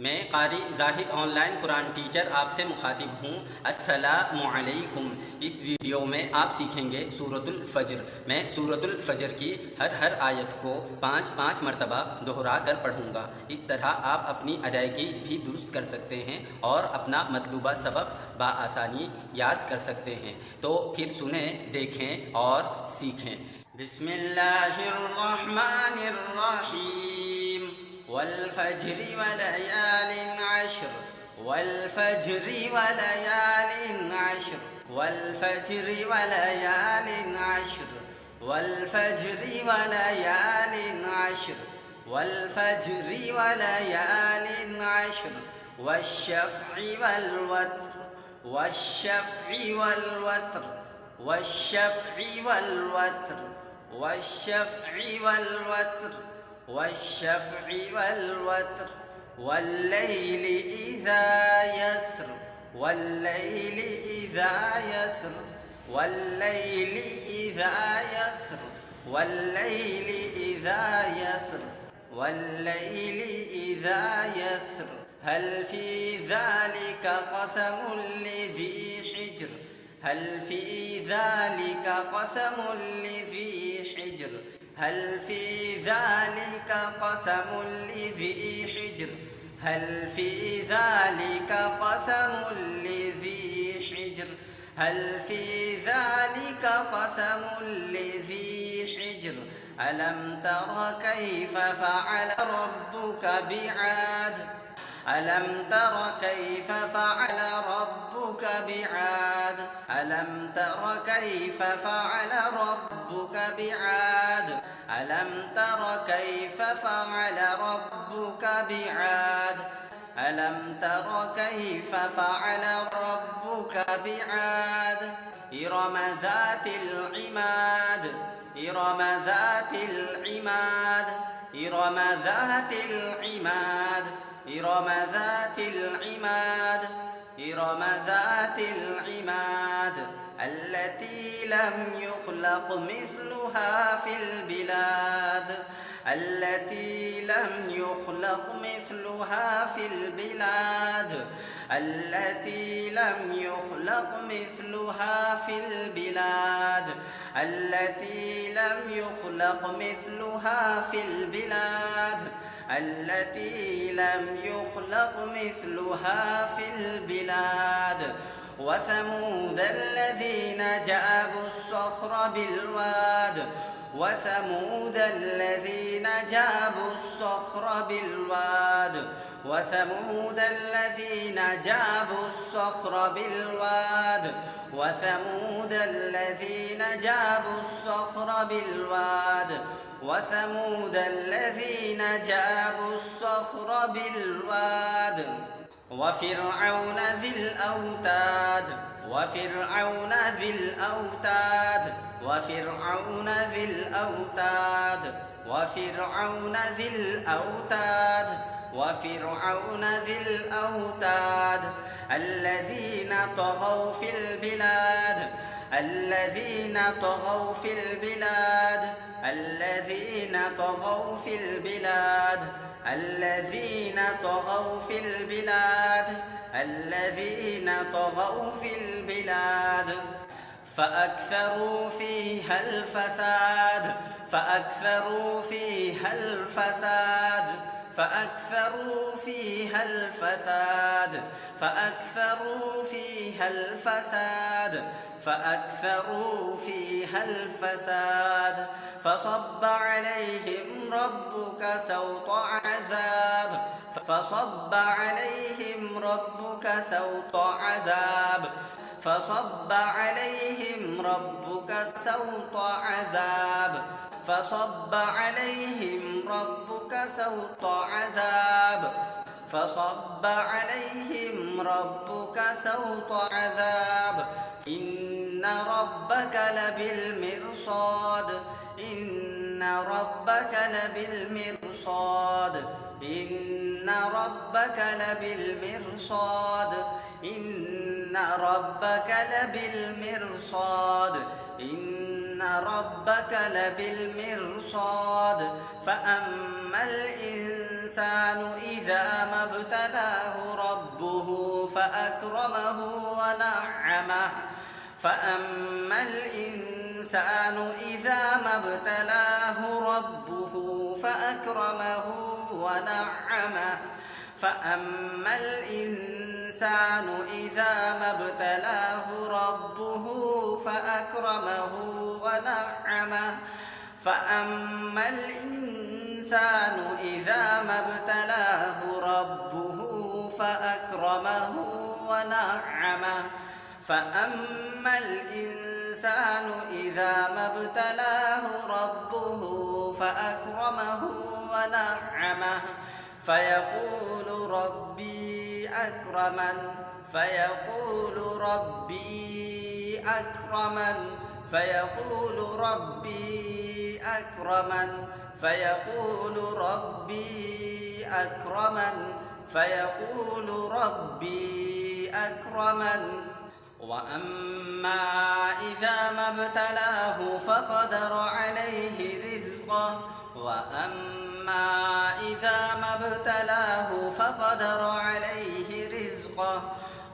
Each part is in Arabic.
मैं क़ारी ज़ाहिद ऑनलाइन कुरान टीचर आपसे मुखातिब हूँ। अस्सलामु अलैकुम। इस वीडियो में आप सीखेंगे सूरतुल फ़ज्र। मैं सूरतुल फ़ज्र की हर आयत को 5-5 मरतबा दोहरा कर पढ़ूँगा। इस तरह आप अपनी अदायगी भी दुरुस्त कर सकते हैं और अपना मतलूबा सबक बआसानी याद कर सकते हैं। तो फिर सुने, देखें और सीखें। बिस्मिल्लाहिर्रहमानिर्रहीम। वल्फज्रि वलयालिन अश्र, वल्फज्रि वलयालिन अश्र, वल्फज्रि वलयालिन अश्र, वल्फज्रि वलयालिन अश्र, वल्फज्रि वलयालिन अश्र, वश्शफ़्इ वल्वत्र, वश्शफ़्इ वल्वत्र, वश्शफ़्इ वल्वत्र, वश्शफ़्इ वल्वत्र, वश्शफ़्इ वल्वत्र, वल्लैलि इज़ा यस्र, वल्लैलि इज़ा यस्र, वल्लैलि इज़ा यस्र, वल्लैलि इज़ा यस्र, वल्लैलि इज़ा यस्र। हल फ़ी ज़ालिका क़समुल लिज़ी हिज्र, हल फ़ी ज़ालिका क़समुल लिज़ी हिज्र, हल फ़ी ज़ालिका क़समुल लिज़ी हिज्र, हल फ़ी ज़ालिका क़समुल लिज़ी हिज्र, हल फ़ी ज़ालिका क़समुल लिज़ी हिज्र। अलम तर कैफ़ फ़अल रब्बुका बिआद, अलम तर कैफ़ फ़अल रब्बुका बिआद, अलम तर कैफ़ फ़अल रब्बुका बिआद, अलम तर कैफ़ फ़अल रब्बुका बिआद, अलम तर कैफ़ फ़अल रब्बुका बिआद। इरम ज़ातिल इमाद, इरम ज़ातिल इमाद, इरम ज़ातिल इमाद, इरम ज़ातिल इमाद, इरम ज़ातिल इमाद। अल्लती लम युख़्लक़ मिस्लुहा फ़िल बिलाद, अल्लती लम युख़्लक़ मिस्लुहा फ़िल बिलाद, अल्लती लम युख़्लक़ मिस्लुहा फ़िल बिलाद, अल्लती लम युख़्लक़ मिस्लुहा फ़िल बिलाद, अल्लती लम युख़्लक़ मिस्लुहा फ़िल बिलाद। वसमूद الذين جابوا الصخر بالواد, وثمود الذين جابوا الصخر بالواد, وثمود الذين جابوا الصخر بالواد, وثمود الذين جابوا الصخر بالواد, وثمود الذين جابوا الصخر بالواد. وفرعون ذي الأوتاد, وفرعون ذي الأوتاد, وفرعون ذي الأوتاد, وفرعون ذي الأوتاد، وفرعون ذي الأوتاد. الذين طغوا في البلاد، الذين طغوا في البلاد، الذين طغوا في البلاد، الذين طغوا في البلاد، الذين طغوا في البلاد. فأكثروا فيها الفساد، فأكثروا فيها الفساد، فأكثروا فيها الفساد، فأكثروا فيها الفساد، فأكثروا فيها الفساد. فصب عليهم ربك سوط عذاب، فصب عليهم ربك سوط عذاب، فصب عليهم ربك سوط عذاب، فصب عليهم ربك سوط عذاب، فصب عليهم ربك سوط عذاب. إن ربك لبالمرصاد، إن ربك لبالمرصاد، إن ربك لبالمرصاد، إن ربك لبالمرصاد، إن ربك لبالمرصاد. فأما الإنسان الإنسان إذا ما ابتلاه ربه فأكرمه ونعمه فأما الإنسان إذا ما ابتلاه ربه فأكرمه ونعمه فأما الإنسان إذا ما ابتلاه ربه فأكرمه ونعمه فأما الإنسان إذا ما ابتلاه ربه فأكرمه ونعمه فأما الإنسان إذا ما ابتلاه ربه فأكرمه ونعمه فيقول ربي أكرمن فيقول ربي أكرمن فيقول ربي أكرمن فيقول ربي أكرمن فيقول ربي أكرمن وأما إذا ما ابتلاه فقدر عليه رزقه وأما إذا ما ابتلاه فقدر عليه رزقه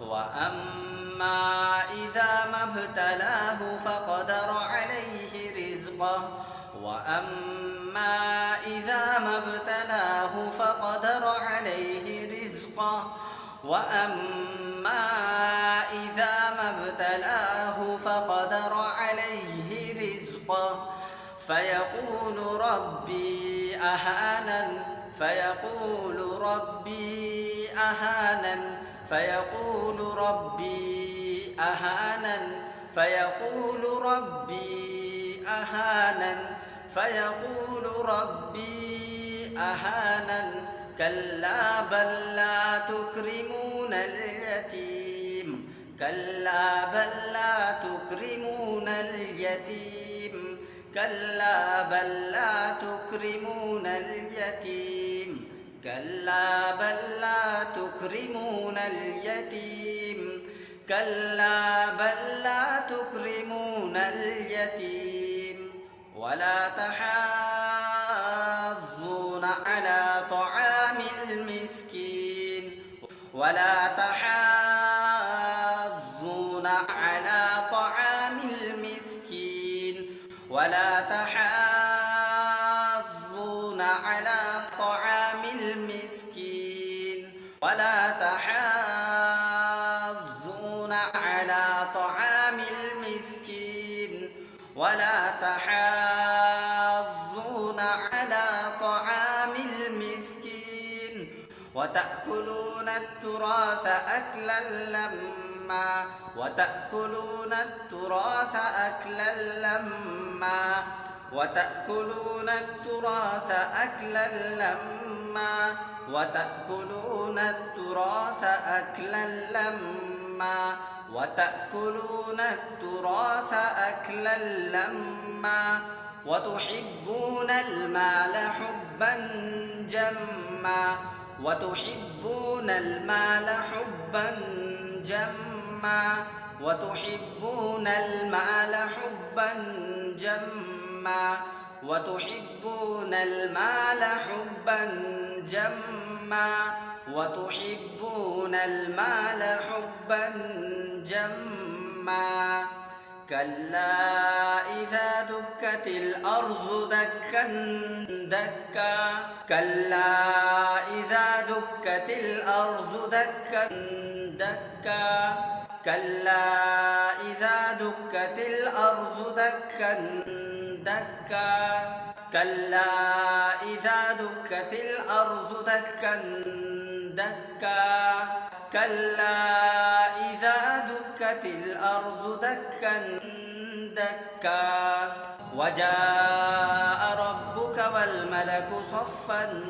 وأما إذا ما ابتلاه فقدر عليه رزقه وأما إذا ما ابتلاه فقدر عليه رزقه وأما إذا ما ابتلاه فقدر عليه رزقه فيقول ربي أهانن فيقول ربي أهانن فيقول ربي أهانن فيقول ربي أهانن فيقول ربي أهانن كلا بل لا تكرمون اليتيم كلا بل لا تكرمون اليتيم كلا بل لا تكرمون اليتيم كلا بل لا تكرمون اليتيم كلا بل لا تكرمون اليتيم ولا تحاضون على طعام المسكين ولا تحاضون على طعام المسكين ولا تحاضون على طعام المسكين ولا تحاضون على طعام المسكين ولا تحاضون على طعام المسكين وتأكلون التراث أكلا لما وتأكلون التراث أكلا لما وتأكلون التراث أكلا لما وتأكلون التراث أكلا لما وتأكلون التراث أكلا لما وتحبون المال حبا جما وتحبون المال حبا جما وتحبون المال حبا جما وتحبون المال حبا جما وتحبون المال حبا جما كلا إذا دكت الأرض دكا دكا كلا إذا دكت الأرض دكا دكا كلا إذا دكت الأرض دكا دكا كلا إذا دكت الأرض دكا دكا كلا إذا دكت الأرض دكا دكا وجاء ربك والملك صفا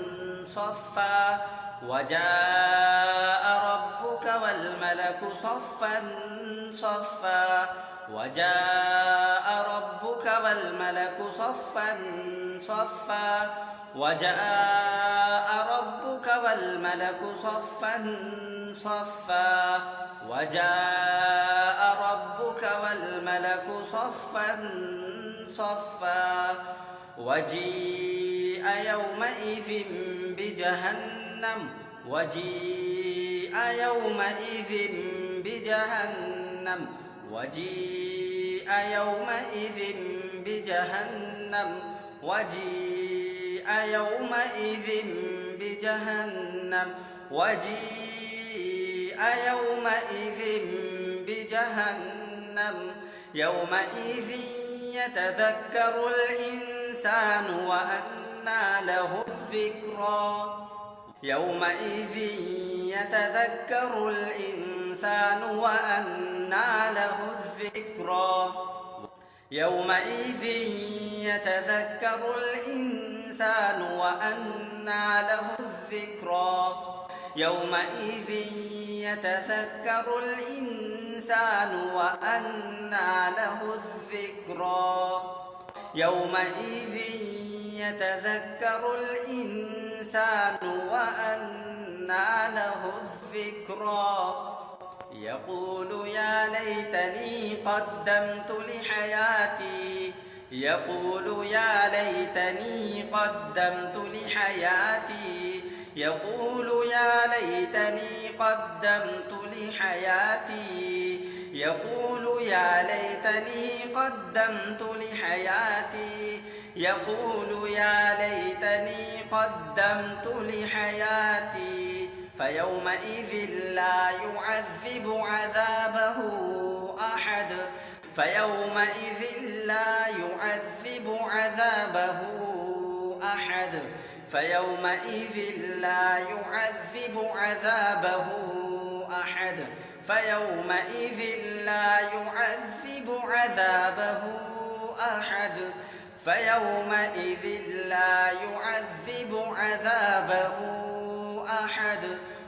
صفا وجاء ربك والملك صفا صفا وجاء ربك والملك صفا صفا وجاء ربك والملك صفا صفا وجاء ربك والملك صفا صفا وجيء يومئذ بجهنم وجيء يومئذ بجهنم وجيء يومئذ بجهنم وجيء يومئذ بجهنم وجيء يومئذ بجهنم يومئذ يتذكر الإنسان وأنى له الذكرى يومئذ يتذكر الإنسان وأنى له الذكرى يومئذ يتذكر الإنسان وأنى له الذكرى يومئذ يتذكر الإنسان وأنى له الذكرى يومئذ يتذكر الإنسان وأنى له الذكرى يقول يا ليتني قدمت لحياتي يقول يا ليتني قدمت لحياتي يقول يا ليتني قدمت لحياتي يقول يا ليتني قدمت لحياتي يقول يا ليتني قدمت لحياتي فيومئذ لا يعذب عذابه أحد فيومئذ لا يعذب عذابه أحد فيومئذ لا يعذب عذابه أحد فيومئذ لا يعذب عذابه أحد فيومئذ لا يعذب عذابه أحد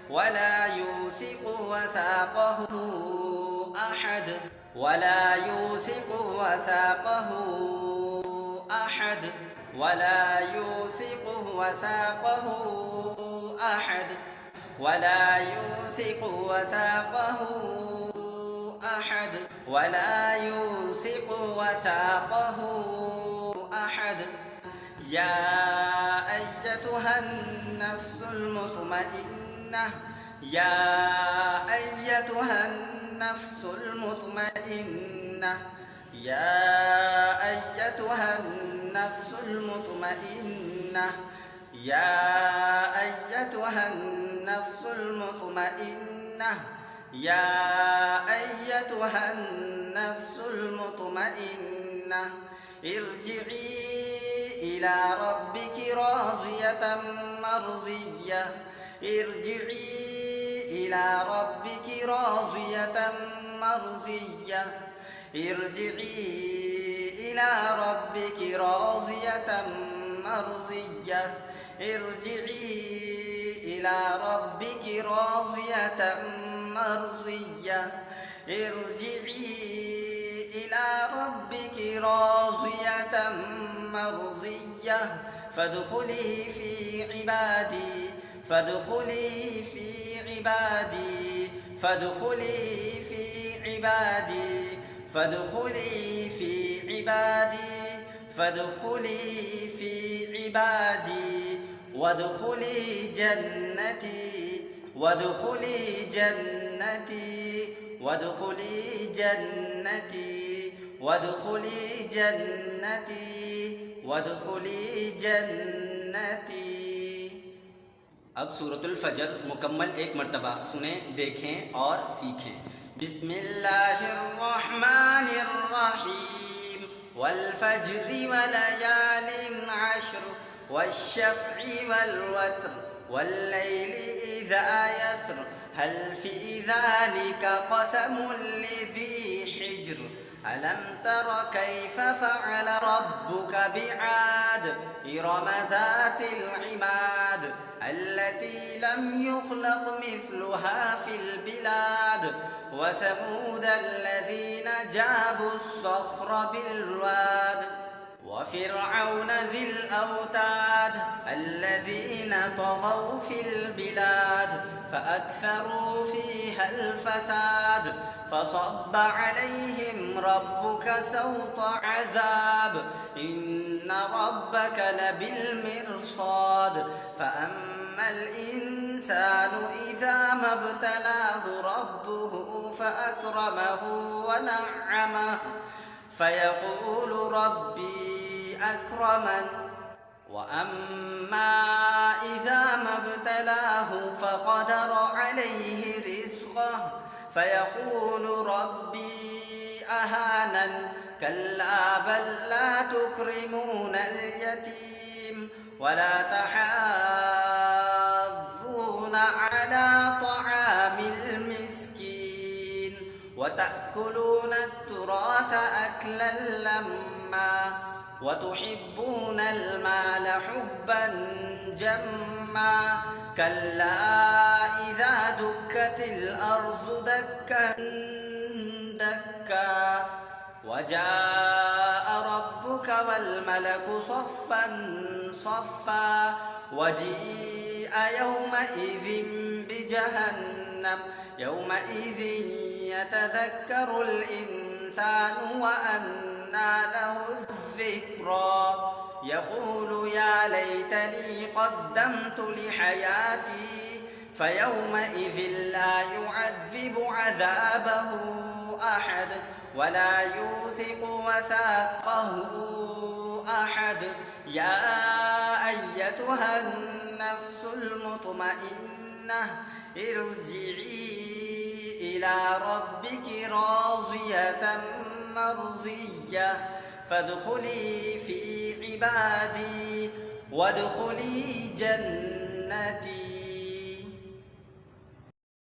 ولا يوثق وثاقه أحد ولا يوثق وثاقه أحد ولا يوثق وثاقه أحد ولا يوثق وثاقه أحد ولا يوثق وثاقه أحد يا أيتها النفس المطمئنة يا أيتها النفس المطمئنة يا أيتها النفس المطمئنة يا أيتها النفس المطمئنة يا أيتها النفس المطمئنة ارجعي إلى ربك راضية مرضية ارجعي إلى ربك راضية مرضية ارجعي إلى ربك راضية مرضية ارجعي إلى ربك راضية مرضية ارجعي إلى ربك راضية مرضية فادخلي في عبادي فادخلي في عبادي فادخلي في عبادي فادخلي في عبادي فادخلي في عبادي وادخلي جنتي وادخلي جنتي وادخلي جنتي وادخلي جنتي وادخلي جنتي। अब सूरतुल फजर मुकम्मल एक मर्तबा सुने, देखें और सीखें। बिस्मिल्लाहिर्रहमानिर्रहीम वल फज्रि व लयालिन अश्र वश्शफ़्इ वल वत्र वल्लैलि इज़ा यस्र हल फ़ी ज़ालिका क़समुन लिज़ी हिज्र अलम तर कैफ़ फ़अल रब्बुक बिआद इरम ज़ातिल इमाद التي لم يخلق مثلها في البلاد وثمود الذين جابوا الصخر بالواد وفرعون ذي الأوتاد الذين طغوا في البلاد فأكثروا فيها الفساد فصب عليهم ربك سوط عذاب إن ربك لبالمرصاد فأما فأما الإنسان إذا ما ابتلاه ربه فأكرمه ونعمه فيقول ربي أكرمن وأما إذا ما ابتلاه فقدر عليه رزقه فيقول ربي أهانن كلا بل لا تكرمون اليتيم ولا تحاضون على طعام المسكين وتأكلون التراث أكلا لما وتحبون المال حبا جما كلا إذا دكت الأرض دكا دكا وجاء ربك والملك صفا صفا وجيء يومئذ بجهنم يومئذ يتذكر الإنسان وأنى له الذكرى يقول يا ليتني قدمت لحياتي فيومئذ لا يعذب عذابه أحد ولا يوثق وثاقه أحد يا أيتها النفس المطمئنة ارجعي إلى ربك راضية مرضية فادخلي في عبادي وادخلي جنتي.